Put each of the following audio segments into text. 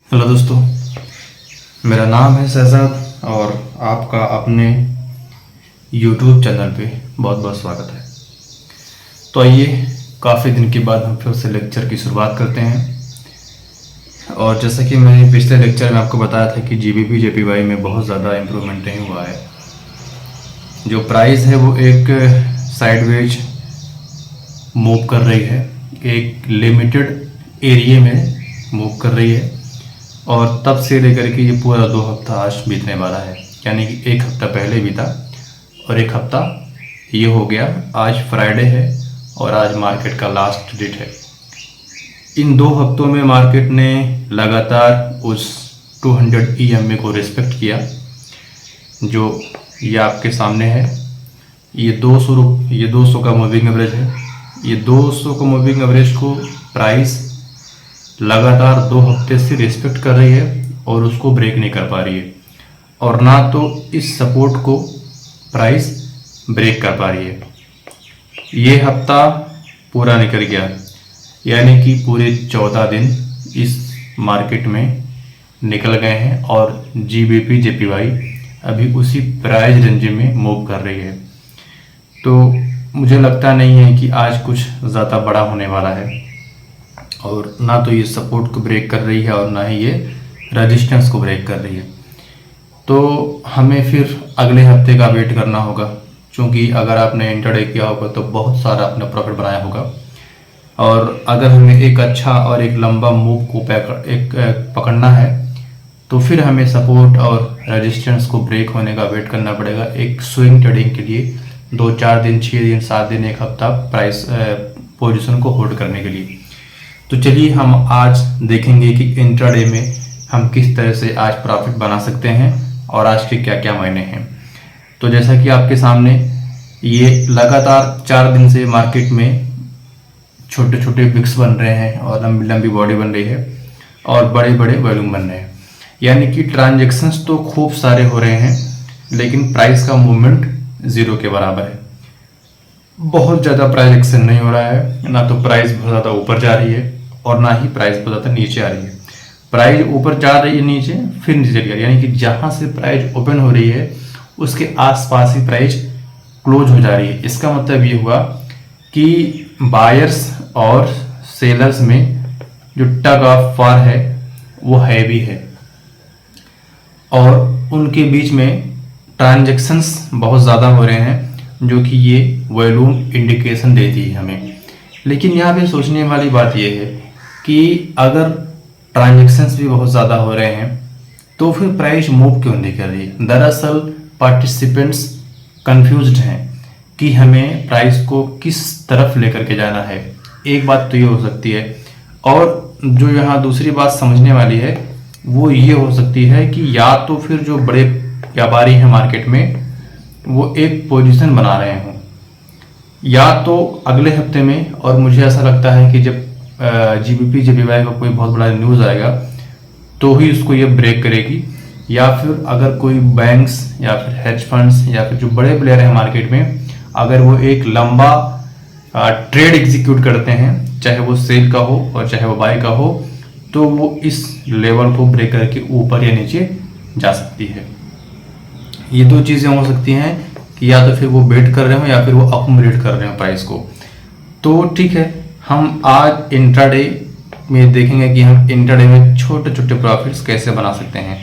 Hello दोस्तों, मेरा नाम है शहजाद और आपका अपने YouTube चैनल पे बहुत बहुत स्वागत है। तो आइए, काफ़ी दिन के बाद हम फिर से लेक्चर की शुरुआत करते हैं। और जैसा कि मैंने पिछले लेक्चर में आपको बताया था कि GBP JPY में बहुत ज़्यादा इम्प्रूवमेंट नहीं हुआ है। जो प्राइस है वो एक साइडवेज मूव कर रही है, एक लिमिटेड एरिया में मूव कर रही है। और तब से लेकर के ये पूरा 2 हफ्ता आज बीतने वाला है, यानी कि 1 हफ्ता पहले बीता और 1 हफ्ता ये हो गया। आज फ्राइडे है और आज मार्केट का लास्ट डेट है। इन 2 हफ्तों में मार्केट ने लगातार उस 200 EMA को रिस्पेक्ट किया, जो ये आपके सामने है। ये 200 का मूविंग एवरेज है। ये 200 का मूविंग एवरेज को प्राइस लगातार 2 हफ्ते से रिस्पेक्ट कर रही है और उसको ब्रेक नहीं कर पा रही है, और ना तो इस सपोर्ट को प्राइस ब्रेक कर पा रही है। ये हफ्ता पूरा निकल गया, यानी कि पूरे 14 दिन इस मार्केट में निकल गए हैं और GBP JPY अभी उसी प्राइस रेंज में मूव कर रही है। तो मुझे लगता नहीं है कि आज कुछ ज़्यादा बड़ा होने वाला है, और ना तो ये सपोर्ट को ब्रेक कर रही है और ना ही ये रेजिस्टेंस को ब्रेक कर रही है। तो हमें फिर अगले हफ्ते का वेट करना होगा, क्योंकि अगर आपने इंट्राडे किया होगा तो बहुत सारा आपने प्रॉफिट बनाया होगा। और अगर हमें एक अच्छा और एक लंबा मूव को पकड़ना है तो फिर हमें सपोर्ट और रेजिस्टेंस को ब्रेक होने का वेट करना पड़ेगा। एक स्विंग ट्रेडिंग के लिए 2-4 दिन, 6 दिन, 7 दिन, 1 हफ्ता प्राइस पोजीशन को होल्ड करने के लिए। तो चलिए हम आज देखेंगे कि इंट्राडे में हम किस तरह से आज प्रॉफिट बना सकते हैं और आज के क्या क्या मायने हैं। तो जैसा कि आपके सामने ये लगातार 4 दिन से मार्केट में छोटे छोटे विक्स बन रहे हैं और लंबी लंबी बॉडी बन रही है और बड़े बड़े वॉल्यूम बन रहे हैं, यानी कि ट्रांजैक्शंस तो खूब सारे हो रहे हैं, लेकिन प्राइस का मूवमेंट 0 के बराबर है। बहुत ज़्यादा प्राइस एक्शन नहीं हो रहा है, ना तो प्राइस बहुत ज़्यादा ऊपर जा रही है और ना ही प्राइस बहुत ज़्यादा नीचे आ रही है। प्राइस ऊपर जा रही है नीचे, फिर नीचे चली जा रही है, यानी कि जहाँ से प्राइस ओपन हो रही है उसके आसपास ही प्राइस क्लोज हो जा रही है। इसका मतलब ये हुआ कि बायर्स और सेलर्स में जो टग ऑफ वार है वो हैवी है और उनके बीच में ट्रांजैक्शंस बहुत ज़्यादा हो रहे हैं, जो कि ये वॉल्यूम इंडिकेशन देती है हमें। लेकिन यहाँ पे सोचने वाली बात ये है कि अगर ट्रांजैक्शंस भी बहुत ज़्यादा हो रहे हैं तो फिर प्राइस मूव क्यों नहीं कर रही है। दरअसल पार्टिसिपेंट्स कंफ्यूज्ड हैं कि हमें प्राइस को किस तरफ लेकर के जाना है। एक बात तो ये हो सकती है, और जो यहाँ दूसरी बात समझने वाली है वो ये हो सकती है कि या तो फिर जो बड़े व्यापारी हैं मार्केट में वो एक पोजीशन बना रहे हों, या तो अगले हफ्ते में, और मुझे ऐसा लगता है कि जब GBP JPY का कोई बहुत बड़ा न्यूज़ आएगा तो ही उसको ये ब्रेक करेगी, या फिर अगर कोई बैंक्स या फिर हेज फंड्स या फिर जो बड़े प्लेयर हैं मार्केट में, अगर वो एक लंबा ट्रेड एग्जीक्यूट करते हैं, चाहे वो सेल का हो और चाहे वो बाय का हो, तो वो इस लेवल को ब्रेक करके ऊपर या नीचे जा सकती है। ये 2 चीज़ें हो सकती हैं कि या तो फिर वो वेट कर रहे हो या फिर वो अकोमोडेट कर रहे हो प्राइस को। तो ठीक है, हम आज इंट्राडे में देखेंगे कि हम इंट्राडे में छोटे छोटे प्रॉफिट्स कैसे बना सकते हैं।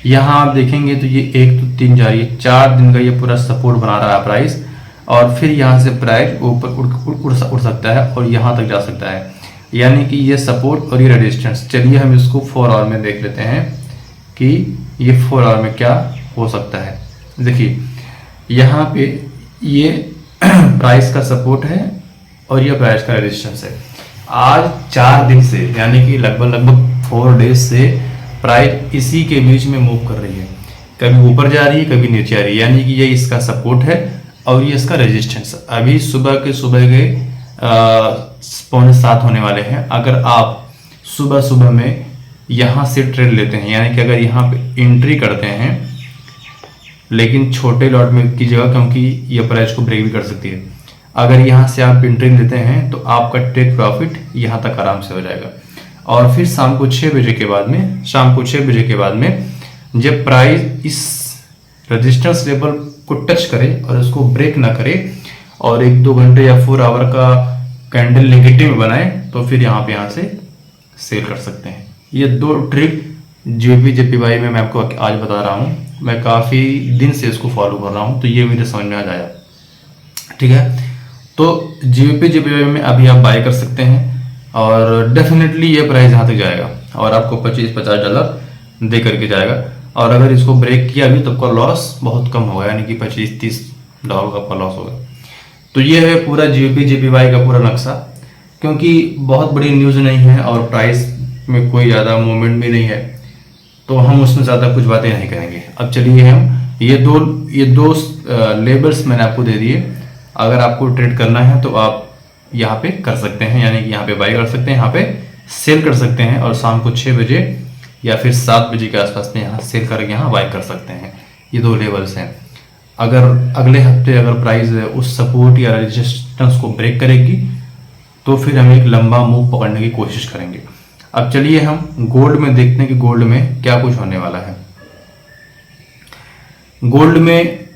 यहाँ आप देखेंगे तो ये 1 2 3 जा रही है, 4 दिन का ये पूरा सपोर्ट बना रहा है प्राइस, और फिर यहाँ से प्राइस ऊपर उड़ सकता है और यहाँ तक जा सकता है, यानी कि ये सपोर्ट और ये रेजिस्टेंस। चलिए हम इसको 4 आवर में देख लेते हैं कि ये 4 आवर में क्या हो सकता है। देखिए यहाँ पे ये प्राइस का सपोर्ट है और ये प्राइस का रेजिस्टेंस है। आज 4 दिन से, यानी कि लगभग 4 डेज से प्राइस इसी के बीच में मूव कर रही है, कभी ऊपर जा रही है कभी नीचे आ रही है, यानी कि ये इसका सपोर्ट है और ये इसका रेजिस्टेंस। अभी सुबह के 6:45 होने वाले हैं। अगर आप सुबह में यहाँ से ट्रेड लेते हैं, यानी कि अगर यहाँ पे एंट्री करते हैं, लेकिन छोटे लॉट में कीजिएगा क्योंकि ये प्राइस को ब्रेक भी कर सकती है। अगर यहाँ से आप एंट्री लेते हैं तो आपका टेक प्रॉफिट यहाँ तक आराम से हो जाएगा। और फिर शाम को 6 बजे के बाद में जब प्राइस इस रेजिस्टेंस लेवल को टच करे और उसको ब्रेक ना करे और 1-2 घंटे या 4 आवर का कैंडल नेगेटिव में बनाए तो फिर यहाँ से सेल कर सकते हैं। ये 2 ट्रिक JPY में मैं आपको आज बता रहा हूँ। मैं काफ़ी दिन से इसको फॉलो कर रहा हूँ, तो ये मुझे समझ में आ जाएगा। ठीक है, तो JPY में अभी आप बाय कर सकते हैं और डेफिनेटली ये प्राइस यहाँ तक जाएगा और आपको $25-50 दे करके जाएगा। और अगर इसको ब्रेक किया भी तो आपका लॉस बहुत कम होगा, यानी कि $25-30 का आपका लॉस होगा। तो ये है पूरा JPY का पूरा नक्शा। क्योंकि बहुत बड़ी न्यूज़ नहीं है और प्राइस में कोई ज़्यादा मूवमेंट भी नहीं है, तो हम उसमें ज़्यादा कुछ बातें नहीं करेंगे। अब चलिए हम ये दो लेबल्स मैंने आपको दे दिए। अगर आपको ट्रेड करना है तो आप यहाँ पे कर सकते हैं, यानी कि यहाँ पे बाय कर सकते हैं, यहाँ पे सेल कर सकते हैं और शाम को 6 बजे या फिर 7 बजे के आसपास में यहाँ सेल करके यहाँ बाय कर सकते हैं। ये 2 लेवल्स हैं। अगर अगले हफ्ते अगर प्राइस उस सपोर्ट या रेजिस्टेंस को ब्रेक करेगी तो फिर हम एक लंबा मूव पकड़ने की कोशिश करेंगे। अब चलिए हम गोल्ड में देखते हैं कि गोल्ड में क्या कुछ होने वाला है। गोल्ड में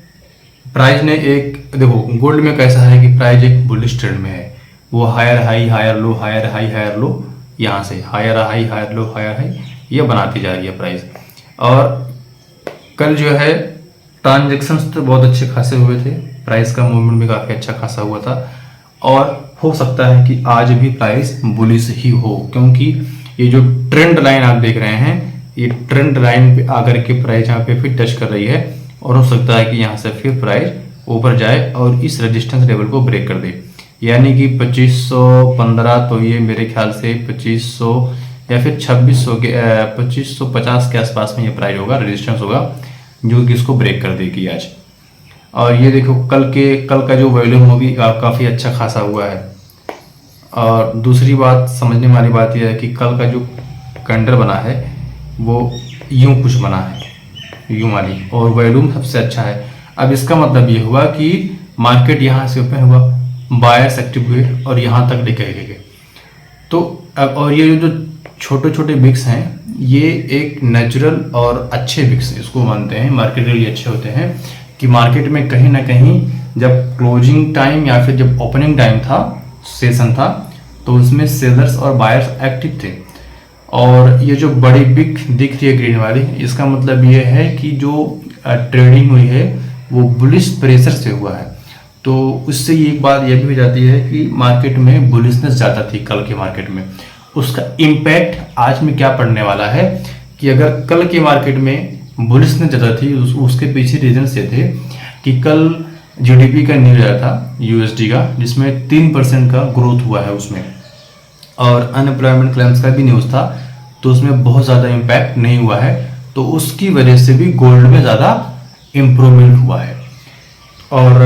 प्राइस ने देखो गोल्ड में कैसा है कि प्राइस एक बुलिश ट्रेंड में है। वो higher high higher low, higher high higher low, यहाँ से higher high higher low higher high ये बनाती जा रही है प्राइस। और कल जो है ट्रांजैक्शंस तो बहुत अच्छे खासे हुए थे, प्राइस का मूवमेंट भी काफ़ी अच्छा खासा हुआ था और हो सकता है कि आज भी प्राइस बुलिश ही हो, क्योंकि ये जो ट्रेंड लाइन आप देख रहे हैं, ये ट्रेंड लाइन पे आकर के प्राइस यहाँ पे फिर टच कर रही है और हो सकता है कि यहाँ से फिर प्राइस ऊपर जाए और इस रेजिस्टेंस लेवल को ब्रेक कर दे, यानी कि 2515। तो ये मेरे ख्याल से 2500 या फिर 2600 के 2550 के आसपास में ये प्राइस होगा, रेजिस्टेंस होगा, जो कि इसको ब्रेक कर देगी आज। और ये देखो कल का जो वॉल्यूम वो भी काफ़ी अच्छा खासा हुआ है। और दूसरी बात समझने वाली बात यह है कि कल का जो कैंडल बना है वो यूं कुछ बना है, यूं वाली, और वॉल्यूम सबसे अच्छा है। अब इसका मतलब ये हुआ कि मार्केट यहाँ से ओपन हुआ, बायर्स एक्टिव हुए और यहाँ तक लेकर गए। तो अब और ये जो छोटे छोटे बिक्स हैं ये एक नेचुरल और अच्छे बिक्स इसको मानते हैं, मार्केट के लिए अच्छे होते हैं कि मार्केट में कहीं ना कहीं जब क्लोजिंग टाइम या फिर जब ओपनिंग टाइम था, सेशन था, तो उसमें सेलर्स और बायर्स एक्टिव थे। और ये जो बड़ी बिग दिख रही है ग्रीन वाली, इसका मतलब ये है कि जो ट्रेडिंग हुई है वो बुलिश प्रेशर से हुआ है। तो उससे ये एक बात ये भी हो जाती है कि मार्केट में बुलिशनेस ज़्यादा थी कल के मार्केट में। उसका इम्पैक्ट आज में क्या पड़ने वाला है कि अगर कल के मार्केट में बुलिशनेस ज़्यादा थी, उसके पीछे रीजन से थे कि कल GDP का न्यूज आया था USD का, जिसमें 3% का ग्रोथ हुआ है उसमें, और अनएम्प्लॉयमेंट क्लेम्स का भी न्यूज़ था, तो उसमें बहुत ज़्यादा इम्पैक्ट नहीं हुआ है। तो उसकी वजह से भी गोल्ड में ज़्यादा इम्प्रूवमेंट हुआ है। और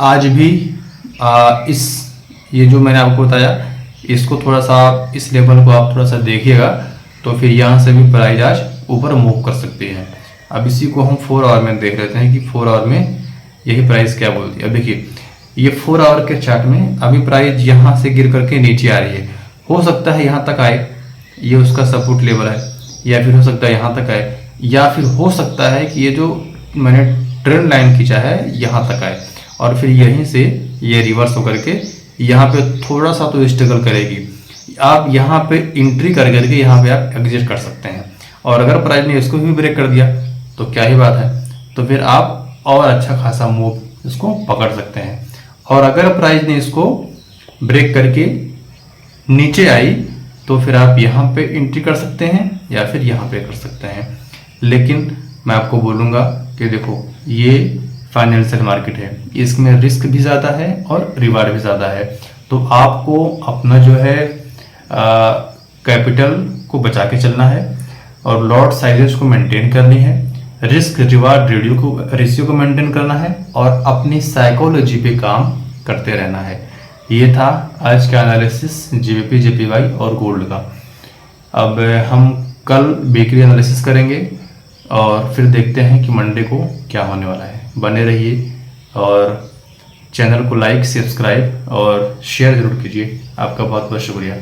आज भी ये जो मैंने आपको बताया, इसको थोड़ा सा आप इस लेवल को आप थोड़ा सा देखिएगा तो फिर यहाँ से भी प्राइस आज ऊपर मूव कर सकती है। अब इसी को हम 4 आवर में देख लेते हैं कि 4 आवर में यही प्राइस क्या बोलती है। अब देखिए ये 4 आवर के चार्ट में अभी प्राइस यहाँ से गिर करके नीचे आ रही है। हो सकता है यहाँ तक आए, ये उसका सपोर्ट लेवल है, या फिर हो सकता है यहाँ तक आए, या फिर हो सकता है कि ये जो मैंने ट्रेंड लाइन खींचा है यहाँ तक आए और फिर यहीं से ये रिवर्स होकर के यहाँ पे थोड़ा सा तो स्ट्रगल करेगी। आप यहाँ पे एंट्री कर करके यहाँ पे आप एग्जिट कर सकते हैं। और अगर प्राइस ने इसको भी ब्रेक कर दिया तो क्या ही बात है, तो फिर आप और अच्छा खासा मूव इसको पकड़ सकते हैं। और अगर प्राइस ने इसको ब्रेक करके नीचे आई तो फिर आप यहाँ पे एंट्री कर सकते हैं या फिर यहाँ पे कर सकते हैं। लेकिन मैं आपको बोलूँगा कि देखो ये फाइनेंशियल मार्केट है, इसमें रिस्क भी ज़्यादा है और रिवार्ड भी ज़्यादा है। तो आपको अपना जो है कैपिटल को बचा के चलना है और लॉट साइजेस को मेंटेन करनी है, रिस्क रिवार्ड रेशियो को मेंटेन करना है और अपनी साइकोलॉजी पे काम करते रहना है। ये था आज का एनालिसिस JPY और गोल्ड का। अब हम कल वीकली एनालिसिस करेंगे और फिर देखते हैं कि मंडे को क्या होने वाला है। बने रहिए और चैनल को लाइक, सब्सक्राइब और शेयर जरूर कीजिए। आपका बहुत बहुत शुक्रिया।